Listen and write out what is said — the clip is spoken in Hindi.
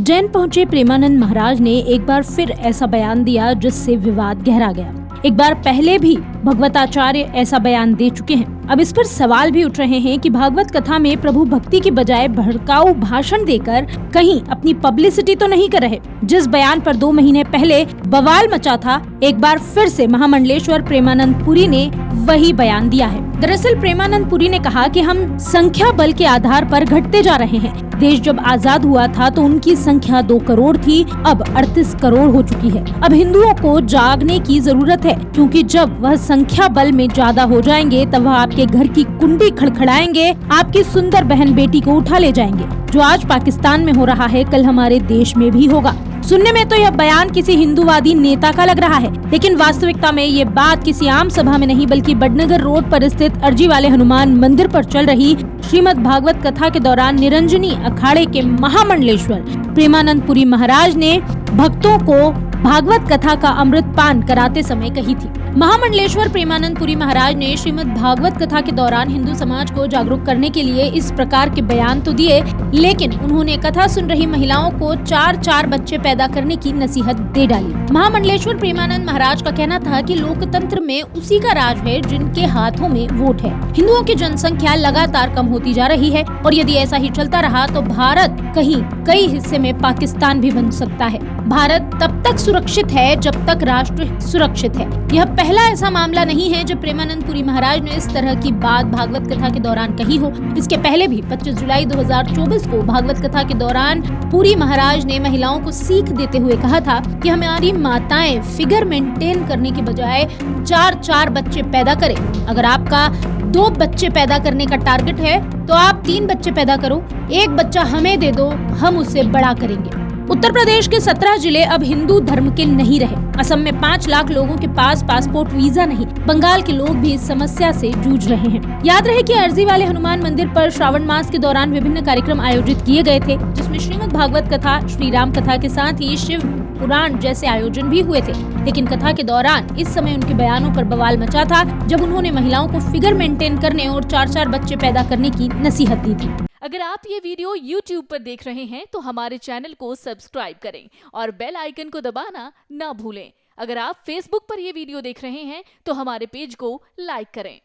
उज्जैन पहुंचे प्रेमानंद महाराज ने एक बार फिर ऐसा बयान दिया जिससे विवाद गहरा गया। एक बार पहले भी भगवताचार्य ऐसा बयान दे चुके हैं। अब इस पर सवाल भी उठ रहे हैं कि भागवत कथा में प्रभु भक्ति की बजाय भड़काऊ भाषण देकर कहीं अपनी पब्लिसिटी तो नहीं कर रहे। जिस बयान पर 2 महीने पहले बवाल मचा था, एक बार फिर से महामंडलेश्वर प्रेमानंद पुरी ने वही बयान दिया है। दरअसल प्रेमानंद पुरी ने कहा कि हम संख्या बल के आधार पर घटते जा रहे हैं। देश जब आजाद हुआ था तो उनकी संख्या 2 करोड़ थी, अब 38 करोड़ हो चुकी है। अब हिंदुओं को जागने की जरूरत है, क्योंकि जब वह संख्या बल में ज्यादा हो जाएंगे तब वह आपके घर की कुंडी खड़खड़ाएंगे, आपकी सुंदर बहन बेटी को उठा ले जाएंगे। जो आज पाकिस्तान में हो रहा है, कल हमारे देश में भी होगा। सुनने में तो यह बयान किसी हिंदूवादी नेता का लग रहा है, लेकिन वास्तविकता में ये बात किसी आम सभा में नहीं बल्कि बड़नगर रोड पर स्थित अर्जी वाले हनुमान मंदिर पर चल रही श्रीमद् भागवत कथा के दौरान निरंजनी अखाड़े के महामंडलेश्वर प्रेमानंद पुरी महाराज ने भक्तों को भागवत कथा का अमृत पान कराते समय कही थी। महामंडलेश्वर प्रेमानंद पुरी महाराज ने श्रीमद् भागवत कथा के दौरान हिंदू समाज को जागरूक करने के लिए इस प्रकार के बयान तो दिए, लेकिन उन्होंने कथा सुन रही महिलाओं को 4-4 बच्चे पैदा करने की नसीहत दे डाली। महामंडलेश्वर प्रेमानंद महाराज का कहना था कि लोकतंत्र में उसी का राज है जिनके हाथों में वोट है। हिंदुओं की जनसंख्या लगातार कम होती जा रही है और यदि ऐसा ही चलता रहा तो भारत कहीं कई हिस्से में पाकिस्तान भी बन सकता है। भारत तब तक सुरक्षित है जब तक राष्ट्र सुरक्षित है। यह पहला ऐसा मामला नहीं है जब प्रेमानंद पुरी महाराज ने इस तरह की बात भागवत कथा के दौरान कही हो। इसके पहले भी 25 जुलाई 2024 को भागवत कथा के दौरान पुरी महाराज ने महिलाओं को सीख देते हुए कहा था कि हमारी माताएं फिगर मेंटेन करने की बजाय 4-4 बच्चे पैदा करें। अगर आपका 2 बच्चे पैदा करने का टारगेट है तो आप 3 बच्चे पैदा करो, 1 बच्चा हमें दे दो, हम उसे बड़ा करेंगे। उत्तर प्रदेश के 17 जिले अब हिंदू धर्म के नहीं रहे। असम में 5 लाख लोगों के पास पासपोर्ट वीजा नहीं। बंगाल के लोग भी इस समस्या से जूझ रहे हैं। याद रहे कि अर्जी वाले हनुमान मंदिर पर श्रावण मास के दौरान विभिन्न कार्यक्रम आयोजित किए गए थे, जिसमें श्रीमद् भागवत कथा, श्री राम कथा के साथ ही शिव पुराण जैसे आयोजन भी हुए थे। लेकिन कथा के दौरान इस समय उनके बयानों पर बवाल मचा था, जब उन्होंने महिलाओं को फिगर मेंटेन करने और 4-4 बच्चे पैदा करने की नसीहत दी थी। अगर आप ये वीडियो YouTube पर देख रहे हैं तो हमारे चैनल को सब्सक्राइब करें और बेल आइकन को दबाना ना भूलें। अगर आप Facebook पर ये वीडियो देख रहे हैं तो हमारे पेज को लाइक करें।